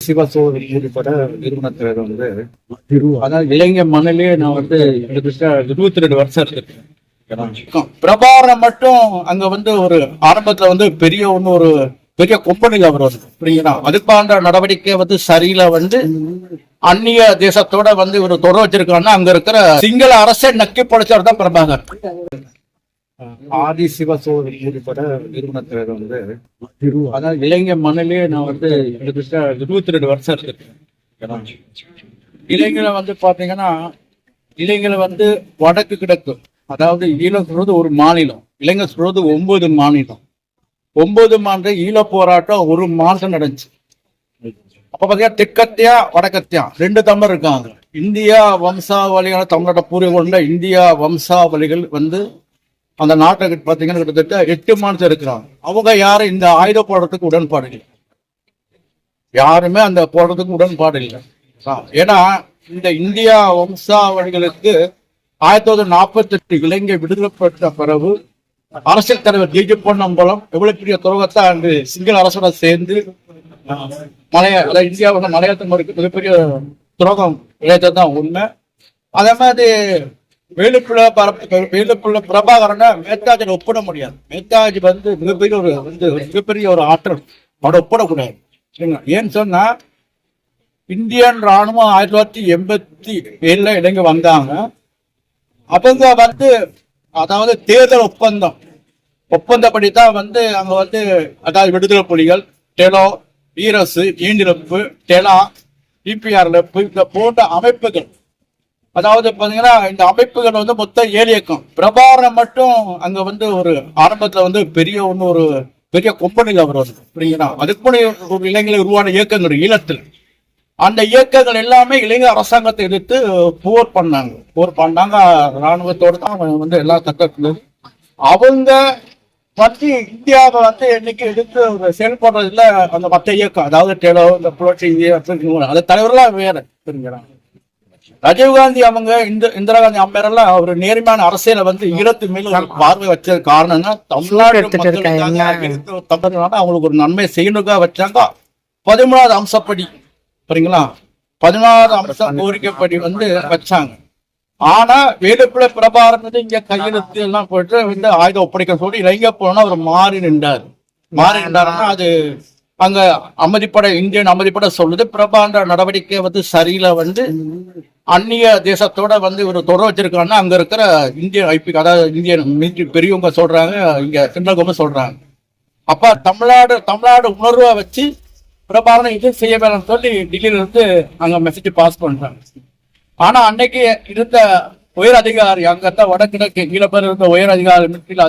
சிவசோதரி ஈடுபட நிறுவனத்துல வந்து அதாவது இளைஞர் மண்ணிலே நான் வந்து கிட்டத்தட்ட 22 வருஷம் இருக்கு. பிரபாரம் மட்டும் அங்க வந்து ஒரு ஆரம்பத்துல வந்து ஒரு பெரிய கொம்பனில அவர் வந்து புரியுங்களா, அதுக்கான நடவடிக்கை வந்து சரியில வந்து அந்நிய தேசத்தோட வந்து ஒரு தொடர் வச்சிருக்காங்கன்னா அங்க இருக்கிற சிங்கள அரசை நக்கி படைச்சவர் தான் பிரபாகர். ஆதி சிவசோதரி ஈடுபட நிறுவனத்துல வந்து அதாவது இளைஞர் மண்ணிலே நான் வந்து கிட்டத்தட்ட 22 வருஷம் இருக்கு. இளைஞரை வந்து பாத்தீங்கன்னா இளைஞரை வந்து வடக்கு கிழக்கு, அதாவது ஈழம் சொல்றது ஒரு மாநிலம், இளைஞர் சொல்றது 9 மாநிலம். 9 மாநில ஈழ போராட்டம் ஒரு மாசம் நடந்துச்சு. அப்ப பாத்தீங்கன்னா தெற்கத்தியா வடக்கத்தியா 2 தமிழர் இருக்காங்க. இந்தியா வம்சாவளியான தமிழோட பூர்வீகம் இந்தியா வம்சாவளிகள் வந்து அந்த நாட்டை பார்த்தீங்கன்னா கிட்டத்தட்ட 8 மாநிலம் இருக்கிறாங்க. அவங்க யாரும் இந்த ஆயுத போராட்டத்துக்கு உடன்பாடு இல்லை, யாருமே அந்த போராட்டத்துக்கு உடன்பாடு இல்லை. ஏன்னா இந்த இந்தியா வம்சாவளிகளுக்கு 1948 இலங்கை விடுதலை பெற்ற பிறகு அரசியல் தலைவர் ஜி பொன்னம்பலம் எவ்வளவு பெரிய துரோகத்தை அங்கு சிங்கள அரசோட சேர்ந்து இந்தியா வந்து மலையாளத்திற்கு மிகப்பெரிய துரோகம் இழைத்ததான் உண்மை. அதே மாதிரி வேலுப்பிள்ளை பிரபாகரனை மேத்தாஜியை ஒப்பிட முடியாது. மேத்தாஜி வந்து மிகப்பெரிய ஒரு ஆற்றல், அவட ஒப்பிடக்கூடாது. ஏன்னு சொன்னா இந்தியன் ராணுவம் 1987 இலங்கை வந்தாங்க. அவங்க வந்து அதாவது தேர்தல் ஒப்பந்தப்படித்தான் வந்து அங்க வந்து அதாவது விடுதலை புலிகள், டெலோ, ஈரசு, ஈண்டிரப்பு, டெலா, டிபிஆர்எஃப் இந்த போன்ற அமைப்புகள், அதாவது பாத்தீங்கன்னா இந்த அமைப்புகள் வந்து மொத்தம் 7 இயக்கம். பிரபாரம் மட்டும் அங்க வந்து ஒரு ஆரம்பத்துல வந்து ஒரு பெரிய கொம்பனில் அவர் வந்து புரியுங்களா, அதுக்கு ஒரு இளைஞர்கள் உருவான இயக்கங்கள் ஈழத்தில். அந்த இயக்கங்கள் எல்லாமே இளைஞர் அரசாங்கத்தை எதிர்த்து போர் பண்ணாங்க. ராணுவத்தோடு தான் வந்து எல்லா தட்டத்திலும் அவங்க வந்து இந்தியாவை வந்து இன்னைக்கு எதிர்த்து செயல்படுறதுல அந்த மற்ற இயக்கம், அதாவது டெலோ, இந்த புரட்சி அந்த தலைவர்கள்லாம் வேற புரியுங்களா. ராஜீவ்காந்தி அவங்க இந்திரா காந்தி அம்மையார் எல்லாம் ஒரு நேர்மையான அரசியலை வந்து ஈழத்து மேல பார்வை வச்சது காரணம்னா தமிழ்நாடு அவங்களுக்கு ஒரு நன்மை செய்யணுக்காக வச்சாங்க. 13வது அம்சப்படி சரிங்களா, 14வது அம்ச கோரிக்கைப்படி வந்து வச்சாங்க. ஆனா வேலுப்பிள்ளை பிரபாகரன் வந்து இங்க கையெழுத்து எல்லாம் போயிட்டு வந்து ஆயுதம் ஒப்படைக்க சொல்லி இலங்கை போனா அவர் மாறி நின்றாருன்னா அது அங்க இந்தியன் அமைதிப்படை சொல்லுது பிரபாகர நடவடிக்கை வந்து சரியில வந்து அந்நிய தேசத்தோட வந்து ஒரு தொடர் வச்சிருக்காங்கன்னா அங்க இருக்கிற இந்தியன் ஐபி, அதாவது இந்தியன் மிலிட்டரி பெரியவங்க சொல்றாங்க, இங்க சென்ட்ரல் சொல்றாங்க. அப்ப தமிழ்நாடு உணர்வை வச்சு பிரபாகரன் இது செய்ய வேணும்னு சொல்லி டெல்லியில இருந்து அங்க மெசேஜ் பாஸ் பண்றாங்க. ஆனா அன்னைக்கு இருந்த உயர் அதிகாரி, அங்கத்தான் வடகிழக்கு ஈழப்பேர் இருந்த உயர்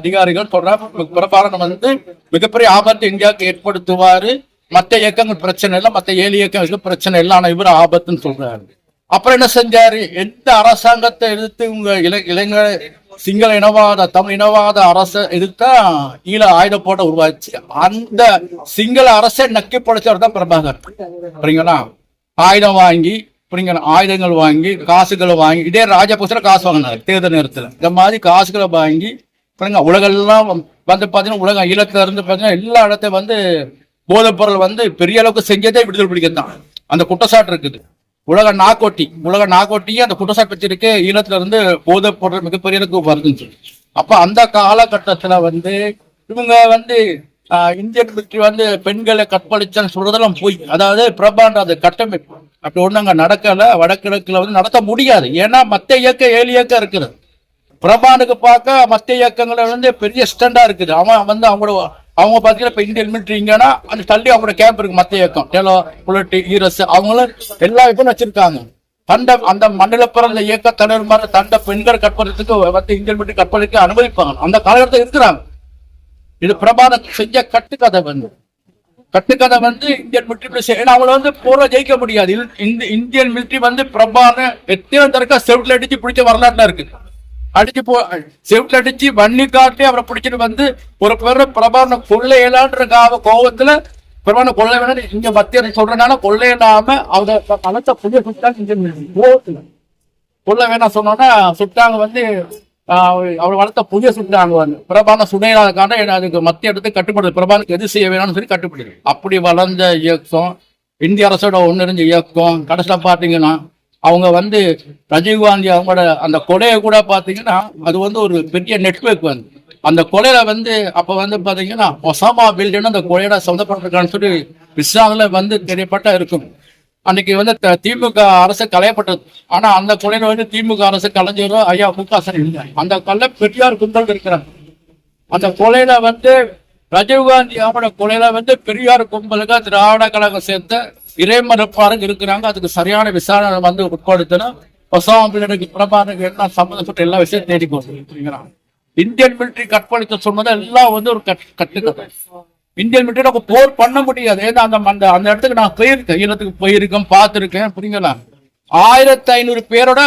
அதிகாரிகள் சொல்றாங்க பிரபாகரன் வந்து மிகப்பெரிய ஆபத்து இந்தியாவுக்கு ஏற்படுத்துவாரு, மற்ற இயக்கங்கள் பிரச்சனை இல்லை, மற்ற 7 இயக்கங்களுக்கு பிரச்சனை இல்லை, ஆனா இவர் ஆபத்துன்னு சொல்றாரு. அப்புறம் என்ன செஞ்சாரு, எந்த அரசாங்கத்தை எதிர்த்து உங்க இளைஞர் சிங்கள இனவாத தமிழ் இனவாத அரசை எதிர்த்தா ஈழ ஆயுத போட்ட உருவாச்சு. அந்த சிங்கள அரசை நக்கி படைச்சவர் தான் பிரபாகர் புரியுங்களா. ஆயுதங்கள் வாங்கி காசுகளை வாங்கி, இதே ராஜபக்சே காசு வாங்கினாரு தேர்தல் நேரத்துல. இந்த மாதிரி காசுகளை வாங்கி உலகெல்லாம் வந்து பாத்தீங்கன்னா உலகம் ஈழத்துல இருந்து பாத்தீங்கன்னா எல்லா இடத்தையும் வந்து போதைப் பொருள் வந்து பெரிய அளவுக்கு செஞ்சதே விடுதலை பிடிக்கத்தான். அந்த குற்றச்சாட்டு இருக்குது. உலக நாக்கோட்டியே அந்த குற்றச்சாட்டு வச்சிருக்கு, ஈழத்துல இருந்து போதைப் பொருள் மிகப்பெரிய அளவுக்கு வருதுன்னு சொல்லி. அப்ப அந்த காலகட்டத்துல வந்து இவங்க வந்து இந்தியன் மிலிட்டரி வந்து பெண்களை கற்பழிச்சான்னு சொல்றதெல்லாம் போய், அதாவது பிரபாகரன் அது கட்டமைப்பு அப்படி ஒண்ணு அங்க நடக்கல. வடகிழக்குல வந்து நடத்த முடியாது, ஏன்னா மத்த இயக்கம் 7 இயக்கம் இருக்குது. பிரபாகரனுக்கு பார்க்க மத்த இயக்கங்களை வந்து பெரிய ஸ்டாண்டா இருக்குது. அவங்க பாத்தீங்கன்னா இப்ப இந்தியன் மிலிட்டரி இங்கன்னா அந்த தள்ளி அவங்களோட கேம்ப் இருக்கு. மத்த இயக்கம் டெலோ, புலட்டி, ஈரஸ் அவங்களும் எல்லா இயக்கம் வச்சிருக்காங்க. அந்த மண்டல பிறந்த இயக்க தலைவர் மாதிரி தண்டை பெண்கள் கற்பழித்துக்கு வந்து இந்தியன் மிலிட்டரி கற்பழிக்க அனுமதிப்பாங்க. அந்த காலகட்டத்தில் இருக்கிறாங்க. இது பிரபாகரன் செஞ்ச கட்டுக்கதை வந்து இந்தியன் மிலிட்டரி, ஏன்னா அவங்கள வந்து போற ஜெயிக்க முடியாது. இந்தியன் மிலிட்டரி வந்து பிரபாகரன் எத்தனை தரக்கா செவிட்டில் அடிச்சு பிடிச்ச வரலாற்றுல இருக்கு. செவிட்டில் அடிச்சு வன்னி காட்டி அவரை பிடிச்சிட்டு வந்து ஒரு பேர பிரபாகரனை கொள்ளையலான்ற கோபத்துல பிரபாகரனை கொள்ளை வேணாம் இங்க மத்திய சொல்றதுனால கொள்ளையில்லாம அவங்க பணத்தை புதிய சுட்டாங்க. இந்தியன் மிலிட்டரி கொள்ளை வேணாம் சொன்னோன்னா சுட்டாங்க வந்து அவர் வளர்த்த புதிய சுட்டாங்க வந்து பிரபாகரனை சுடையில்லாத காரணம் அதுக்கு மத்திய இடத்துக்கு கட்டுப்படுது. பிரபாகரனுக்கு எது செய்ய வேணும்னு சொல்லி கட்டுப்படுது. அப்படி வளர்ந்த இயக்கம் இந்திய அரசோட ஒன்றிணைஞ்ச இயக்கம். கடைசியில் பார்த்தீங்கன்னா அவங்க வந்து ராஜீவ்காந்தி அவங்களோட அந்த கொலையை கூட பார்த்தீங்கன்னா அது வந்து ஒரு பெரிய நெட்வொர்க் வந்து அந்த கொலையில வந்து அப்போ வந்து பார்த்தீங்கன்னா ஒசாமா பில்டன் அந்த கொலையோட சொந்தப்பட்டிருக்கான்னு சொல்லி விசாரணையில வந்து தெரியப்பட்ட இருக்கும். அன்னைக்கு வந்து திமுக அரசு களையப்பட்டது. ஆனா அந்த கொலையில வந்து திமுக அரசு கலைஞரோ ஐயா முகாசன் இல்லை. அந்த கொலை பெரியார் கும்பல் இருக்கிறாங்க. அந்த கொலையில வந்து ராஜீவ்காந்தி அவரோட கொலையில வந்து பெரியார் கும்பலுக்கு திராவிட கழகம் சேர்ந்த இறைமறுப்பாளர்கள் இருக்கிறாங்க. அதுக்கு சரியான விசாரணை வந்து உட்படுத்தணும். ஒசாமா பில்டனுக்கு பிரபாகரனுக்கு என்ன சம்பந்தப்பட்ட எல்லா விஷயம் தேடிக்கொண்டு இந்தியன் மிலிட்டரி கற்பழித்த சொன்னது எல்லாம் வந்து ஒரு கட்டுக்கதை. இந்தியன் மிலிட்டரி நம்ம போர் பண்ண முடியாது. ஏன்னா அந்த அந்த இடத்துக்கு நான் போயிருக்கேன், ஈழத்துக்கு போயிருக்கேன், பார்த்துருக்கேன். புரியுங்களா? 1500 பேரோட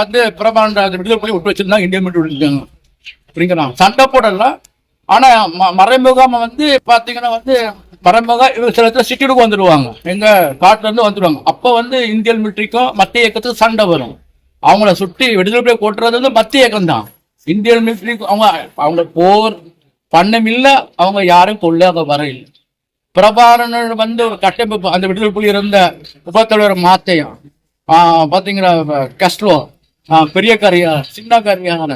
வந்து பிரபாகரன் விடுதலை பண்ணி விட்டு வச்சிருந்தாங்க இந்தியன் மிலிட்டரி விட்டுருக்காங்க. புரியுங்களா? சண்டை போடலாம். ஆனா மறைமுகம் வந்து பாத்தீங்கன்னா வந்து மறைமுகம் சில இடத்துல சிட்டிடுக்கு வந்துடுவாங்க, எங்க காட்டுல இருந்து வந்துடுவாங்க. அப்ப வந்து இந்தியன் மிலிட்டரிக்கும் மத்திய இயக்கத்துக்கு சண்டை வரும். அவங்கள சுட்டி விடுதலை போய் கொட்டுறது வந்து மத்திய இயக்கம் தான். இந்தியன் மிலிட்டரிக்கு அவங்க போர் பண்ணமில்ல, அவங்க யாரும் கொள்ள அவங்க வரையில். பிரபாகரன் வந்து ஒரு கட்டமைப்பு அந்த விடுதலை புலி இருந்த உபத்தலைவர் மாத்தையம் பாத்தீங்கன்னா கஸ்ட்ரோ, பெரிய கரியார், சின்ன கரியார்,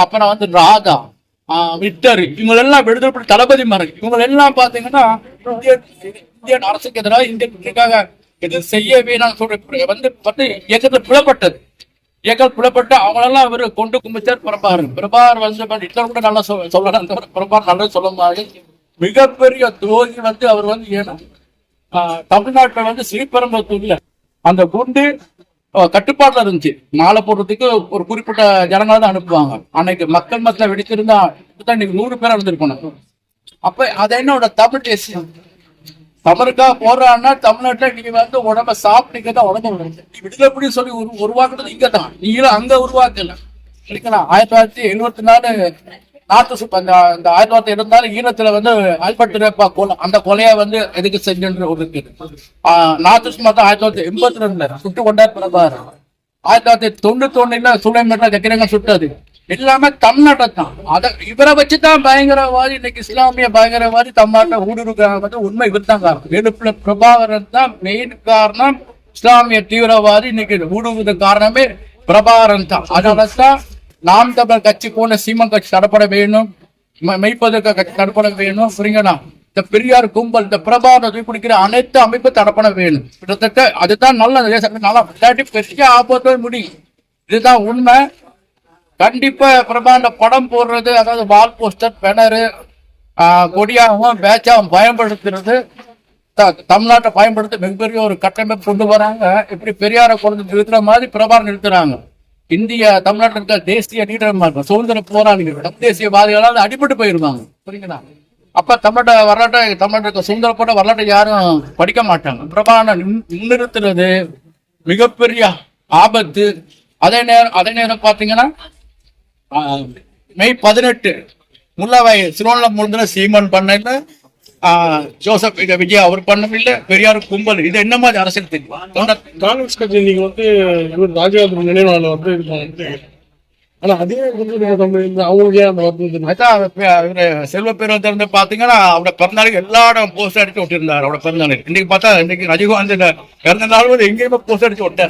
அப்புறம் வந்து ராதா, விக்டர், இவங்களெல்லாம் விடுதலை புலி தளபதி மாதிரி இவங்களெல்லாம் பாத்தீங்கன்னா இந்தியன் அரசுக்கு எதிராக இந்தியன் மிலிட்டரிக்காக இது செய்ய வேணாம்னு சொல்ற வந்து இயக்கத்தில் புலப்பட்டது. இயக்கம் புலப்பட்டு அவங்களெல்லாம் அவர் கொண்டு கும்பிச்சார் பிரபாகரன். பிரபாகர் வந்து இத்தனை கூட நல்லா சொல்லலாம். பிரபாகர் நல்லா சொல்ல மாதிரி மிகப்பெரிய துரோகி வந்து அவர் வந்து ஏன்னா தமிழ்நாட்டில் வந்து ஸ்ரீபெரும்புத்தூர்ல அந்த குண்டு கட்டுப்பாடுல இருந்துச்சு. மாலை போடுறதுக்கு ஒரு குறிப்பிட்ட ஜனங்களை தான் அனுப்புவாங்க. அன்னைக்கு மக்கள் மத்தியில வெடிச்சிருந்தா இன்னைக்கு 100 பேர் இருந்திருக்கணும். அப்ப அதை என்னோட தமிழ் தேசியம் தமிழுக்காக போடுறான்னா தமிழ்நாட்டில் நீங்க வந்து உடம்ப சாப்பிட்டு தான் உடம்பு நீ விடுதலை புலி சொல்லி உருவாக்குறது இங்க தான், நீங்களும் அங்க உருவாக்கல. சரிங்களா? 1974 நாட்டு அந்த 1974 ஈழத்துல வந்து ஆல்பர்ட் கொலை, அந்த கொலையை வந்து எதுக்கு செஞ்சுன்ற ஒரு இருக்குது. நாட்டு சும்மா தான் 1982 சுட்டு கொண்டார் பிரபாகரன். 1991 சூளைமேட்டில் கக்கிரங்க சுட்டது எல்லாமே தமிழ்நாட்டை தான். அதை இவரை வச்சுதான் பயங்கரவாதி இன்னைக்கு இஸ்லாமிய பயங்கரவாதி தமிழ்நாட்டை ஊடுருவாங்க. உண்மை இவர் தான் காரணம். எடுப்புல பிரபாகரன் தான் மெயின் காரணம். இஸ்லாமிய தீவிரவாதி இன்னைக்கு ஊடுருவது காரணமே பிரபாகரன் தான். அதனாலதான் நாம் தமிழர் கட்சி போன சீமன் கட்சி தடப்பட வேணும், மெய்ப்பதற்க கட்சி தடப்பட வேணும். புரியுங்களா? இந்த பெரியார் கும்பல் இந்த பிரபாகரன் குடிக்கிற அனைத்து அமைப்பு தடப்பட வேணும். கிட்டத்தட்ட அதுதான் நல்ல நல்லா விளையாட்டி பெரிய ஆபத்து முடியும். இதுதான் உண்மை. கண்டிப்பா பிரபாகரன் படம் போடுறது, அதாவது வால் போஸ்டர், பேனரு, கொடியாகவும் பேட்சாகவும் பயன்படுத்துறது தமிழ்நாட்டை பயன்படுத்த மிகப்பெரிய ஒரு கட்டமைப்பு கொண்டு வராங்க. இப்படி பெரியாரை கொண்டு நிறுத்துற மாதிரி பிரபாகரன் நிறுத்துறாங்க. இந்திய தமிழ்நாட்டில் இருக்க தேசிய லீடர் சுதந்திர போராளிகள் தேசியவாதிகளால் அடிபட்டு போயிருவாங்க. புரியுங்களா? அப்ப தமிழ்நாட்டு வரலாற்றை தமிழ்நாட்டுக்கு சுதந்திர போட்ட வரலாற்றை யாரும் படிக்க மாட்டாங்க. பிரபாகரன் முன்னிறுத்துறது மிகப்பெரிய ஆபத்து. அதே நேரம் பாத்தீங்கன்னா மே 18 முல்லாவை சிறுவனில் முடிஞ்ச சீமன் பண்ணல, ஜோசப் விஜய் அவர் பண்ணவில்லை, பெரியார் கும்பல். இது என்ன மாதிரி அரசியல் தெரியும்? காங்கிரஸ் கட்சி நீங்க வந்து ராஜீவ்காந்தி நினைவு நாள் வந்து ஆனா அதே அவங்களுக்கு அந்த வருத்தம் செல்வ பேர் திறந்து பாத்தீங்கன்னா அவரோட பிறந்தநாளுக்கு எல்லா இடம் போஸ்ட் அடிச்சு விட்டிருந்தாரு. அவரோட பிறந்தநாள் இன்னைக்கு பார்த்தா இன்னைக்கு ராஜீவ்காந்தி பிறந்த நாள் வந்து எங்கேயுமே போஸ்ட் அடிச்சு விட்டாரு.